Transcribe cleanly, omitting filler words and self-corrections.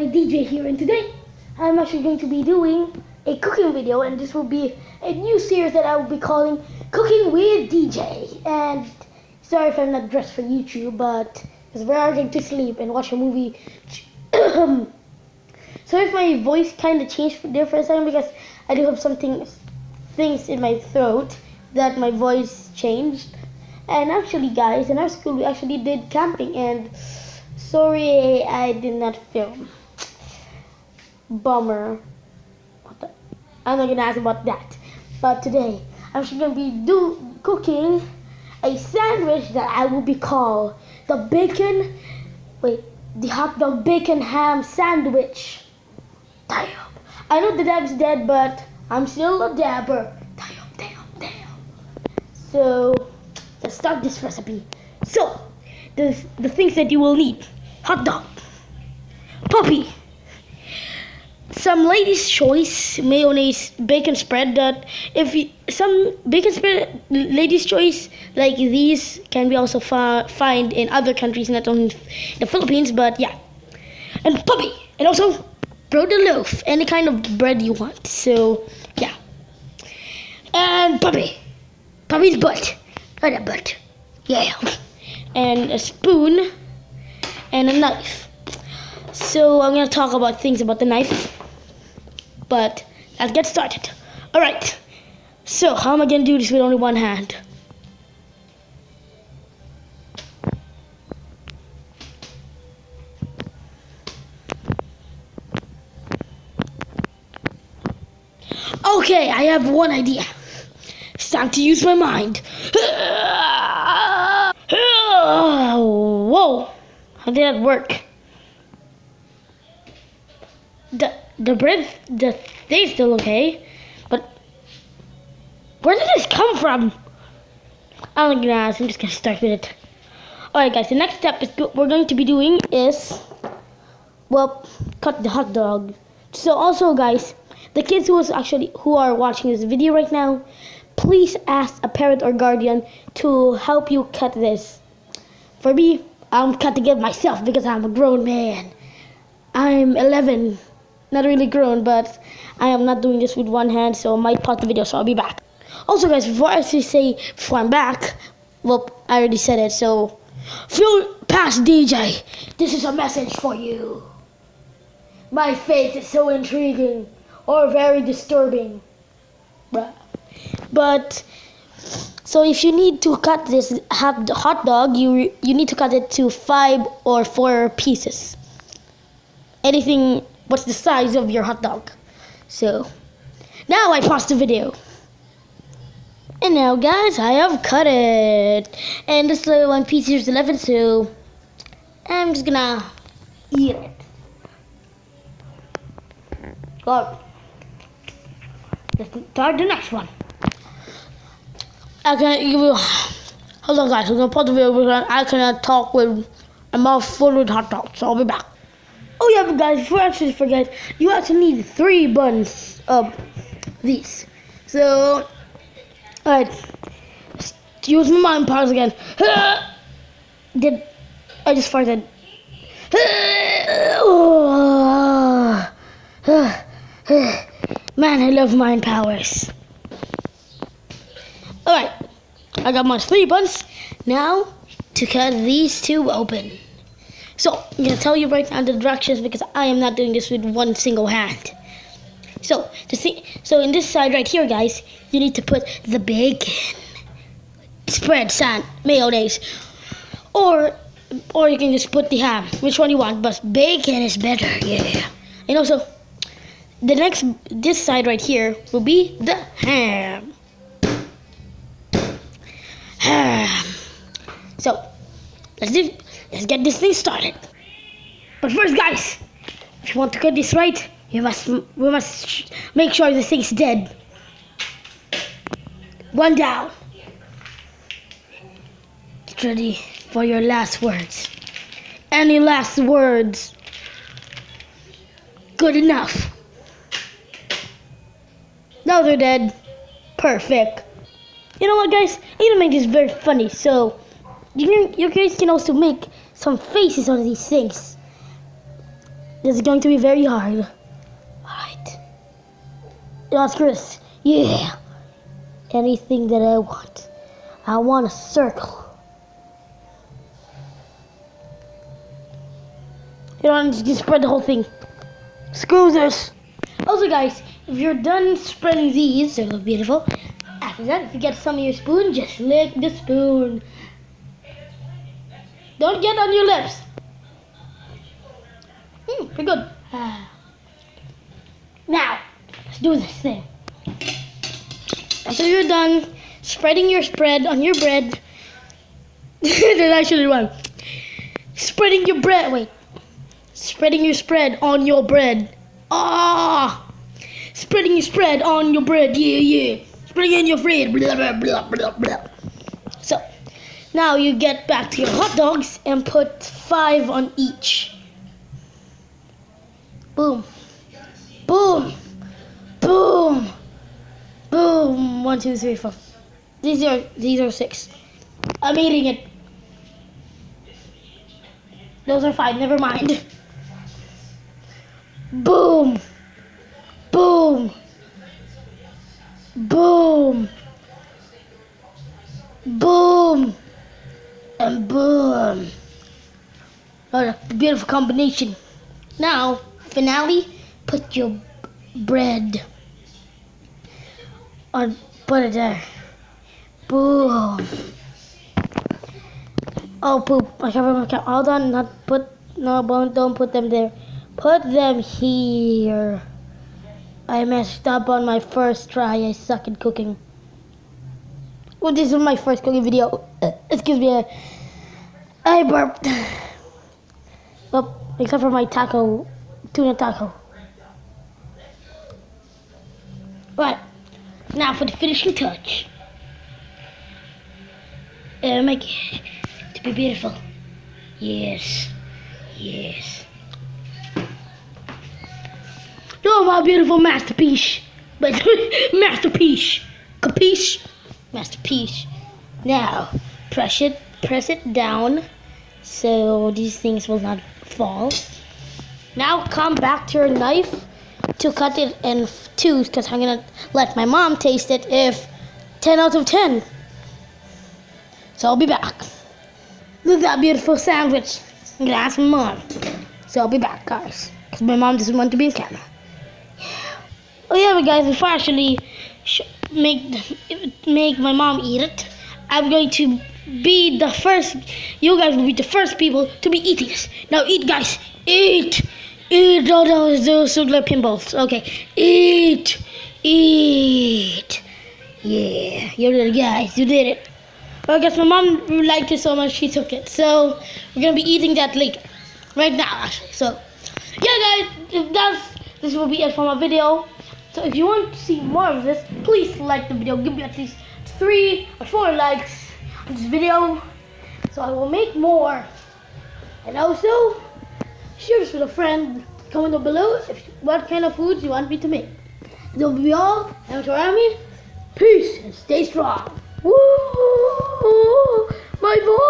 everybody, DJ here, and today I'm actually going to be doing a cooking video, and this will be a new series that I will be calling Cooking with DJ. And sorry if I'm not dressed for YouTube, but because we're going to sleep and watch a movie. So if my voice kind of changed there for a second, because I do have things in my throat that my voice changed. And actually, guys, in our school we actually did camping, and sorry I did not film. Bummer. I'm not gonna ask about that. But today I'm actually gonna be cooking a sandwich that I will be called the hot dog bacon ham sandwich. Damn. I know the dab's dead, but I'm still a dabber. Damn. So let's start this recipe. So the things that you will need: hot dog, puppy, some lady's choice mayonnaise bacon spread. Some bacon spread lady's choice like these can be also find in other countries, not only the Philippines, but yeah. And puppy, and also bread loaf, any kind of bread you want. So yeah. And puppy's butt, not a butt, yeah. And a spoon and a knife. So I'm gonna talk about things about the knife, but let's get started. Alright, so how am I gonna do this with only one hand? Okay, I have one idea. It's time to use my mind. Whoa, how did that work? The bread, the thing's still okay, but where did this come from? I'm not gonna ask, I'm just gonna start with it. Alright guys, the next step we're going to be doing is, well, cut the hot dog. So also guys, the kids who are watching this video right now, please ask a parent or guardian to help you cut this. For me, I'm cutting it myself because I'm a grown man. I'm 11, not really grown, but I am not doing this with one hand, so I might pause the video, so I'll be back. Also guys, before I'm back, well, I already said it, so flow past DJ, this is a message for you. My fate is so intriguing, or very disturbing. But so if you need to cut this hot dog, you need to cut it to 5 or 4 pieces. Anything, what's the size of your hot dog? So now I pause the video. And now guys, I have cut it. And this little one piece here is 11, so I'm just gonna eat it. God. Let's start the next one. Hold on guys, I'm gonna pause the video because I cannot talk with a mouth full with hot dogs, so I'll be back. Oh yeah, but guys, before I actually forget, you actually need 3 buns of these. So, alright, use my mind powers again. I just farted. Man, I love mind powers. Alright, I got my 3 buns. Now, to cut these 2 open. So, I'm going to tell you right now the directions because I am not doing this with one single hand. So, in this side right here, guys, you need to put the bacon. Spread mayonnaise. Or you can just put the ham. Which one you want, but bacon is better, yeah. And also, this side right here will be the ham. So let's get this thing started. But first guys, if you want to cut this right, we must make sure this thing's dead. 1 down. Get ready for your last words. Any last words? Good enough. Now they're dead. Perfect. You know what guys, I'm gonna make this very funny, so you guys can also make some faces on these things. This is going to be very hard. Alright. Yes, Chris. Yeah. Anything that I want. I want a circle. You know, just spread the whole thing. Screw this. Also, guys, if you're done spreading these, they look beautiful. After that, if you get some of your spoon, just lick the spoon. Don't get on your lips. Pretty good. Now, let's do this thing. After you're done spreading your spread on your bread, that's actually wrong. Spreading your bread. Wait. Spreading your spread on your bread. Spreading your spread on your bread. Yeah. Spreading on your bread. Blah, blah, blah, blah, blah. So, now you get back to your hot dogs and put 5 on each. Boom. Boom. Boom. Boom. 1, 2, 3, 4. These are 6. I'm eating it. Those are 5. Never mind. Boom. Boom. Boom. Boom. And boom. What a beautiful combination. Now, finale, put your bread on, put it there. Boom. Oh, poop. I can't remember. Hold on, don't put them there. Put them here. I messed up on my first try. I suck at cooking. Well, this is my first cooking video. Excuse me. I burped. Well, except for my taco, tuna taco. Right. Now for the finishing touch. Make it to be beautiful. Yes. Oh, my beautiful masterpiece. But masterpiece. Capiche? Masterpiece. Now, press it down so these things will not fall. Now come back to your knife to cut it in 2 because I'm gonna let my mom taste it if 10 out of 10. So I'll be back. Look at that beautiful sandwich. I'm gonna ask my mom. So I'll be back, guys, because my mom doesn't want to be in camera. Oh yeah, but guys, before I actually make my mom eat it, I'm going to be the first. You guys will be the first people to be eating this. Now eat, guys. Eat. Oh, those look like pimples. Okay. Eat. Yeah, you did it, guys. You did it. Well, I guess my mom liked it so much she took it. So we're gonna be eating that later, right now, actually. So yeah, guys, this will be it for my video. So if you want to see more of this, please like the video. Give me at least 3 or 4 likes on this video, so I will make more. And also, share this with a friend. Comment down below what kind of foods you want me to make. That will be all. I'm Army. Peace and stay strong. Woo! My voice.